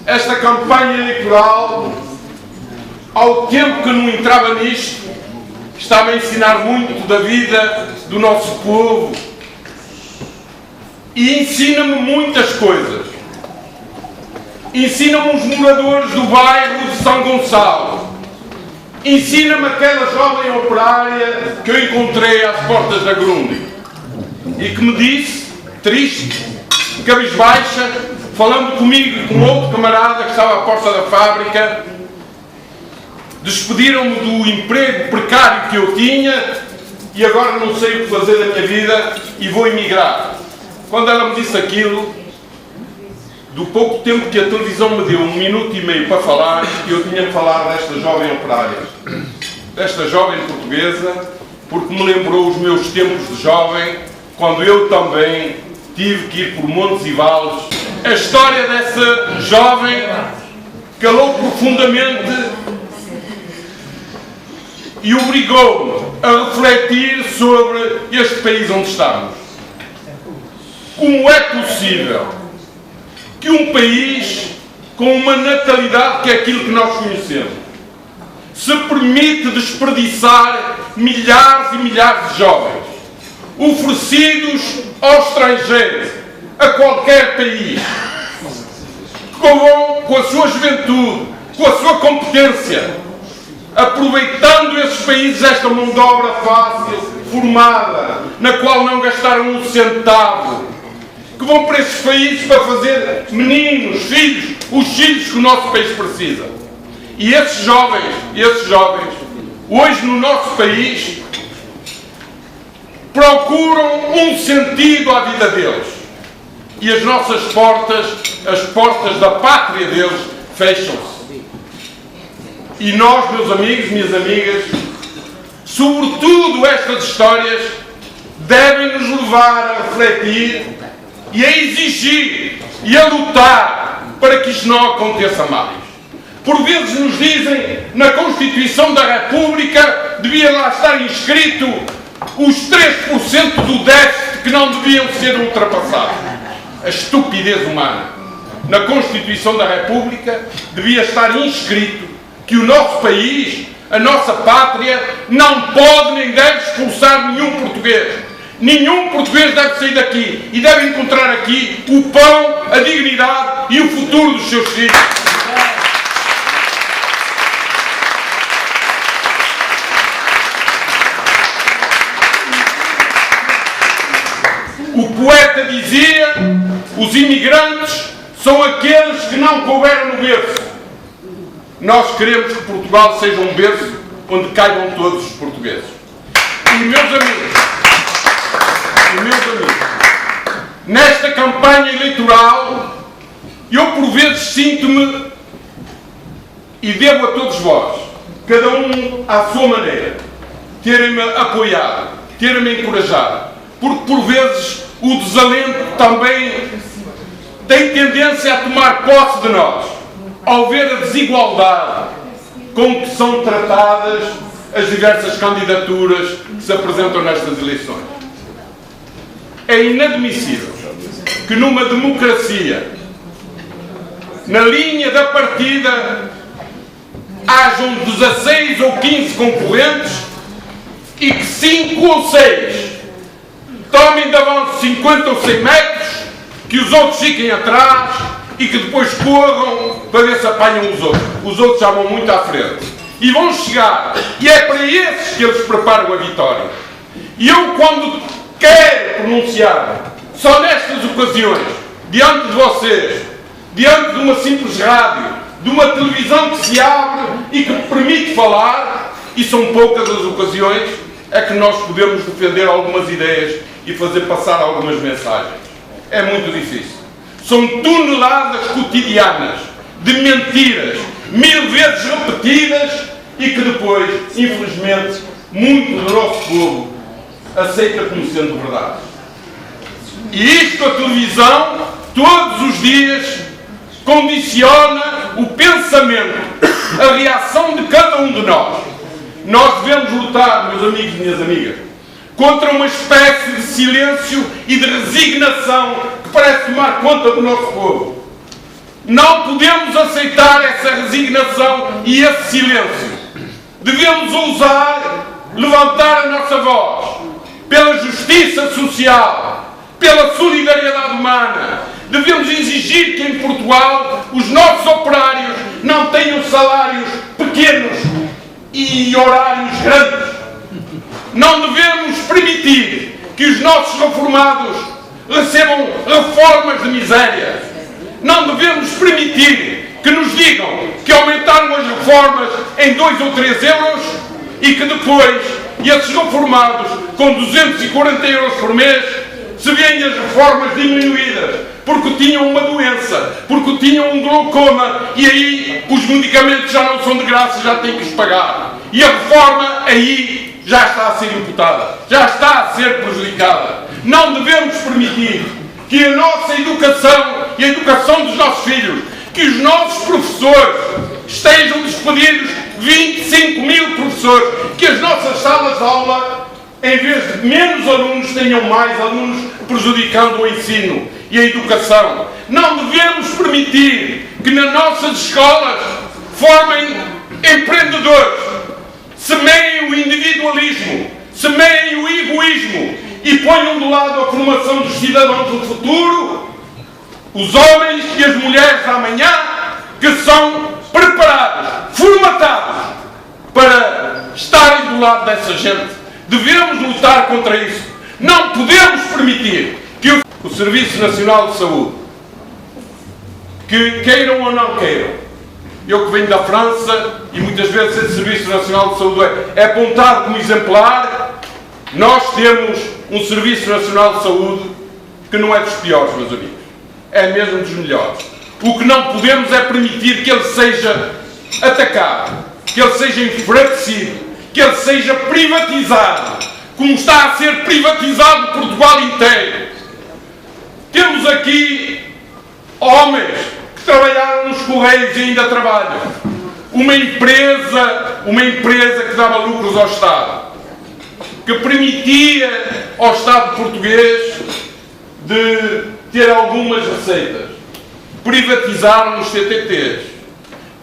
esta campanha eleitoral, ao tempo que não entrava nisto, está-me a ensinar muito da vida do nosso povo e ensina-me muitas coisas. Ensina-me os moradores do bairro de São Gonçalo. Ensina-me aquela jovem operária que eu encontrei às portas da Grundy e que me disse, triste, cabisbaixa, falando comigo e com outro camarada que estava à porta da fábrica: despediram-me do emprego precário que eu tinha e agora não sei o que fazer da minha vida e vou emigrar. Quando ela me disse aquilo, do pouco tempo que a televisão me deu, 1 minuto e meio para falar, eu tinha que falar desta jovem operária, desta jovem portuguesa, porque me lembrou os meus tempos de jovem, quando eu também tive que ir por montes e vales. A história dessa jovem calou profundamente e obrigou-me a refletir sobre este país onde estamos. Como é possível que um país com uma natalidade que é aquilo que nós conhecemos se permite desperdiçar milhares e milhares de jovens oferecidos ao estrangeiro, a qualquer país, com a sua juventude, com a sua competência, aproveitando esses países esta mão de obra fácil, formada, na qual não gastaram um centavo, que vão para esses países para fazer meninos, filhos, os filhos que o nosso país precisa. E esses jovens, hoje no nosso país, procuram um sentido à vida deles. E as nossas portas, as portas da pátria deles, fecham-se. E nós, meus amigos, minhas amigas, sobretudo estas histórias, devem nos levar a refletir e a exigir e a lutar para que isto não aconteça mais. Por vezes nos dizem, na Constituição da República devia lá estar inscrito os 3% do déficit que não deviam ser ultrapassados. A estupidez humana. Na Constituição da República devia estar inscrito que o nosso país, a nossa pátria, não pode nem deve expulsar nenhum português. Nenhum português deve sair daqui e deve encontrar aqui o pão, a dignidade e o futuro dos seus filhos. O poeta dizia: os imigrantes são aqueles que não couberam no berço. Nós queremos que Portugal seja um berço onde caibam todos os portugueses. E meus amigos, nesta campanha eleitoral, eu por vezes sinto-me, e devo a todos vós, cada um à sua maneira, terem-me apoiado, terem-me encorajado, porque por vezes o desalento também tem tendência a tomar posse de nós, ao ver a desigualdade com que são tratadas as diversas candidaturas que se apresentam nestas eleições. É inadmissível que numa democracia, na linha da partida, hajam 16 ou 15 concorrentes e que 5 ou 6 tomem de avanço 50 ou 100 metros, que os outros fiquem atrás e que depois corram para ver se apanham os outros. Os outros já vão muito à frente. E vão chegar. E é para esses que eles preparam a vitória. E eu, quando quero pronunciar, só nestas ocasiões, diante de vocês, diante de uma simples rádio, de uma televisão que se abre e que me permite falar, e são poucas as ocasiões, é que nós podemos defender algumas ideias e fazer passar algumas mensagens. É muito difícil. São toneladas cotidianas de mentiras, 1000 vezes repetidas, e que depois, infelizmente, muito do nosso povo aceita como sendo verdade. E isto, a televisão, todos os dias, condiciona o pensamento, a reação de cada um de nós. Nós devemos lutar, meus amigos e minhas amigas, contra uma espécie de silêncio e de resignação que parece tomar conta do nosso povo. Não podemos aceitar essa resignação e esse silêncio. Devemos ousar levantar a nossa voz pela justiça social, pela solidariedade humana. Devemos exigir que em Portugal os nossos operários não tenham salários pequenos e horários grandes. Não devemos permitir que os nossos reformados recebam reformas de miséria. Não devemos permitir que nos digam que aumentaram as reformas em 2 ou 3 euros e que depois esses reformados com 240 euros por mês se veem as reformas diminuídas porque tinham uma doença, porque tinham um glaucoma e aí os medicamentos já não são de graça, já têm que os pagar. E a reforma aí já está a ser imputada, já está a ser prejudicada. Não devemos permitir que a nossa educação e a educação dos nossos filhos, que os nossos professores estejam despedidos, 25 mil professores, que as nossas salas de aula, em vez de menos alunos, tenham mais alunos, prejudicando o ensino e a educação. Não devemos permitir que nas nossas escolas formem empreendedores, semeiem o individualismo, semeiem o egoísmo e ponham de lado a formação dos cidadãos do futuro, os homens e as mulheres da manhã, que são preparados, formatados para estarem do lado dessa gente. Devemos lutar contra isso. Não podemos permitir que o Serviço Nacional de Saúde, que queiram ou não queiram, eu que venho da França e muitas vezes esse Serviço Nacional de Saúde é apontado como exemplar, nós temos um Serviço Nacional de Saúde que não é dos piores, meus amigos. É mesmo dos melhores. O que não podemos é permitir que ele seja atacado, que ele seja enfraquecido, que ele seja privatizado, como está a ser privatizado Portugal inteiro. Temos aqui homens que trabalharam nos Correios e ainda trabalham. Uma empresa que dava lucros ao Estado, que permitia ao Estado português de ter algumas receitas. Privatizaram os CTTs,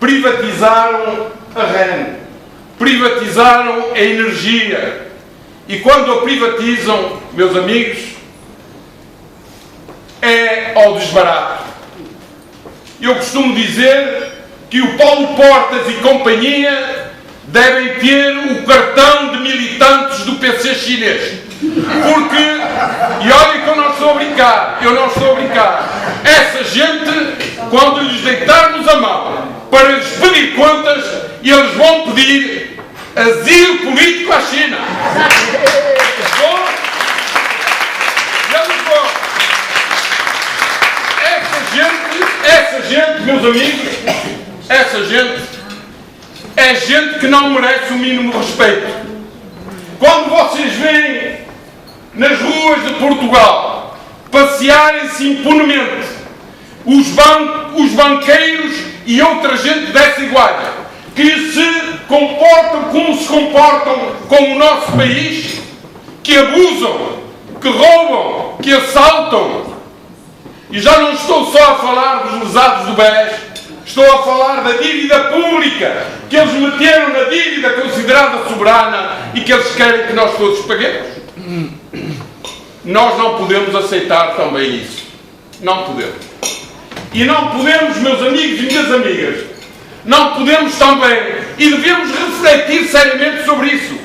privatizaram a REN, privatizaram a energia. E quando a privatizam, meus amigos, é ao desbarato. Eu costumo dizer que o Paulo Portas e companhia devem ter o cartão de militantes do PC chinês. Porque, e olhem que eu não estou a brincar, essa gente, quando lhes deitarmos a mão para lhes pedir contas, eles vão pedir asilo político à China. Essa gente, meus amigos, essa gente é gente que não merece o mínimo respeito. Quando vocês veem nas ruas de Portugal passearem-se impunemente os banqueiros e outra gente dessa igualdade, que se comportam como se comportam com o nosso país, que abusam, que roubam, que assaltam. E já não estou só a falar dos lesados do BES, estou a falar da dívida pública, que eles meteram na dívida considerada soberana e que eles querem que nós todos paguemos. Nós não podemos aceitar também isso. Não podemos. E não podemos, meus amigos e minhas amigas, não podemos também, e devemos refletir seriamente sobre isso.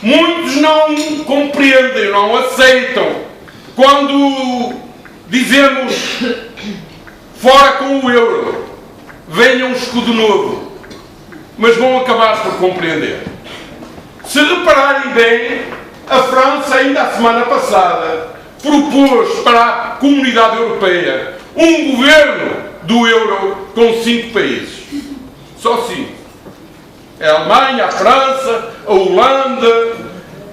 Muitos não compreendem, não aceitam, quando dizemos fora com o euro, venha um escudo novo, mas vão acabar por compreender. Se repararem bem, a França ainda a semana passada propôs para a Comunidade Europeia um governo do euro com 5 países. Só 5. A Alemanha, a França, a Holanda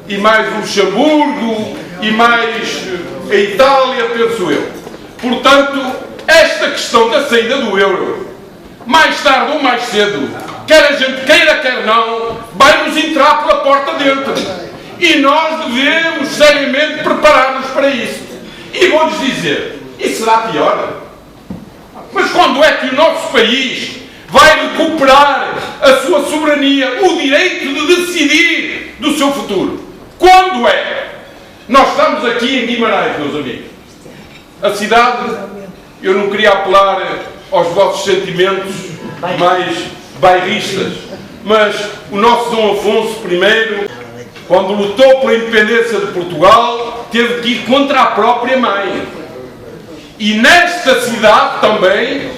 e mais o Luxemburgo e mais a Itália, penso eu. Portanto, esta questão da saída do euro, mais tarde ou mais cedo, quer a gente queira, quer não, vai-nos entrar pela porta dentro. E nós devemos seriamente preparar-nos para isso. E vou-lhes dizer, e será pior? Mas quando é que o nosso país vai recuperar a sua soberania, o direito de decidir do seu futuro? Quando é? Nós estamos aqui em Guimarães, meus amigos. A cidade, eu não queria apelar aos vossos sentimentos mais bairristas, mas o nosso Dom Afonso I, quando lutou pela independência de Portugal, teve que ir contra a própria mãe. E nesta cidade também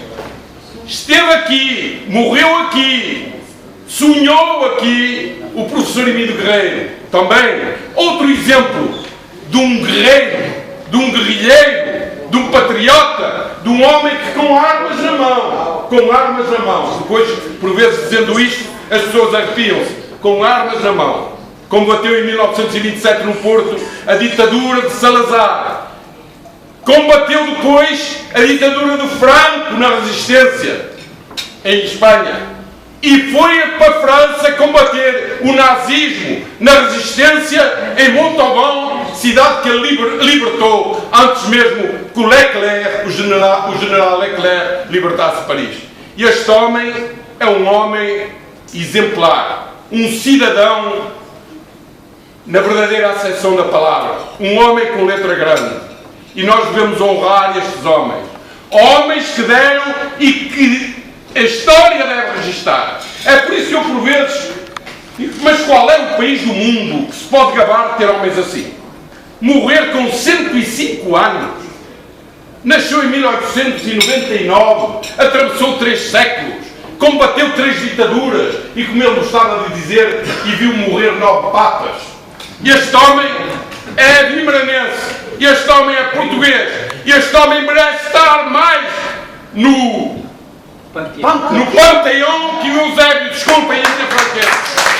esteve aqui, morreu aqui, sonhou aqui o professor Emílio Guerreiro. Também outro exemplo de um guerreiro, de um guerrilheiro, de um patriota, de um homem que com armas na mão, depois, por vezes dizendo isto, as pessoas arrepiam-se, com armas na mão, combateu em 1927 no Porto a ditadura de Salazar, combateu depois a ditadura de Franco na resistência em Espanha, e foi para a França combater o nazismo na resistência em Montauban, cidade que ele libertou antes mesmo que o Leclerc, o general Leclerc, libertasse Paris. E este homem é um homem exemplar, um cidadão na verdadeira acessão da palavra, um homem com letra grande. E nós devemos honrar estes homens. Homens que deram e que a história deve registar. É por isso que eu, por vezes, digo, mas qual é o país do mundo que se pode gabar de ter homens assim? Morrer com 105 anos. Nasceu em 1899, atravessou 3 séculos, combateu 3 ditaduras e, como ele gostava de dizer, e viu morrer 9 papas. Este homem é guimaranense, este homem é português, este homem merece estar mais no panteão que o Eusébio. Desculpem a minha franqueza.